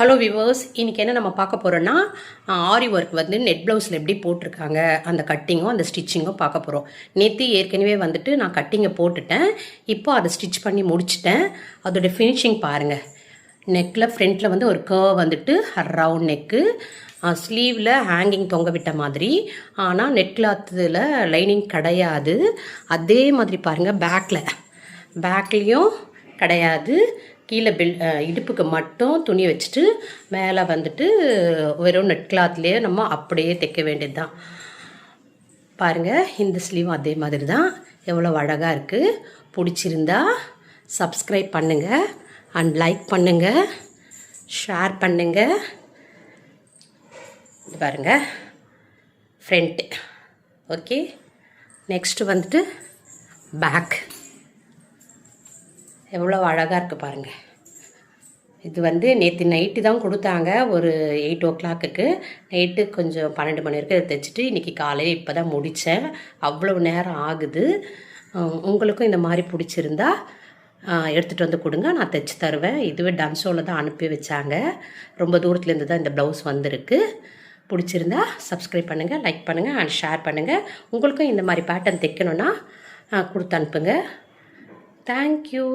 Hello viewers, இன்றைக்கி என்ன நம்ம பார்க்க போகிறோன்னா ஆரி ஒர்க் வந்து நெட் ப்ளவுஸில் எப்படி போட்டிருக்காங்க அந்த கட்டிங்கும் அந்த ஸ்டிச்சிங்கும் பார்க்க போகிறோம். நேற்று ஏற்கனவே வந்துட்டு நான் கட்டிங்கை போட்டுட்டேன். இப்போ அதை ஸ்டிச் பண்ணி முடிச்சிட்டேன். அதோடய ஃபினிஷிங் பாருங்கள். நெக்கில் ஃப்ரண்ட்டில் வந்து ஒரு கர்வ் வந்துட்டு ரவுண்ட் நெக்கு, ஸ்லீவில் ஹேங்கிங் தொங்க விட்ட மாதிரி. ஆனால் நெட் கிளாத்தில் லைனிங் கிடையாது. அதே மாதிரி பாருங்கள், பேக்லேயும் கிடையாது. கீழே இடுப்புக்கு மட்டும் துணி வச்சுட்டு மேலே வந்துட்டு வெறும் நெட் கிளாத்லேயே நம்ம அப்படியே தைக்க வேண்டியது தான். பாருங்கள், இந்த ஸ்லீவ் அதே மாதிரி தான். எவ்வளோ அழகாக இருக்குது. பிடிச்சிருந்தா சப்ஸ்கிரைப் பண்ணுங்கள் அண்ட் லைக் பண்ணுங்கள், ஷேர் பண்ணுங்கள். பாருங்கள் ஃப்ரண்ட்டு. ஓகே, நெக்ஸ்ட்டு வந்துட்டு பேக். எவ்வளோ அழகாக இருக்குது பாருங்கள். இது வந்து நேற்று நைட்டு தான் கொடுத்தாங்க, ஒரு 8 o'clock. நைட்டு கொஞ்சம் 12 மணி வரைக்கும் இதை தைச்சிட்டு இன்றைக்கி காலையில் இப்போ தான் முடித்தேன். அவ்வளோ நேரம் ஆகுது. உங்களுக்கும் இந்த மாதிரி பிடிச்சிருந்தா எடுத்துகிட்டு வந்து கொடுங்க, நான் தைச்சி தருவேன். இதுவே டன்சோவில் தான் அனுப்பி வச்சாங்க. ரொம்ப தூரத்துலேருந்து தான் இந்த ப்ளவுஸ் வந்திருக்கு. பிடிச்சிருந்தா சப்ஸ்கிரைப் பண்ணுங்கள், லைக் பண்ணுங்கள் அண்ட் ஷேர் பண்ணுங்கள். உங்களுக்கும் இந்த மாதிரி பேட்டர்ன் தைக்கணுன்னா கொடுத்து அனுப்புங்க. தேங்க்யூ.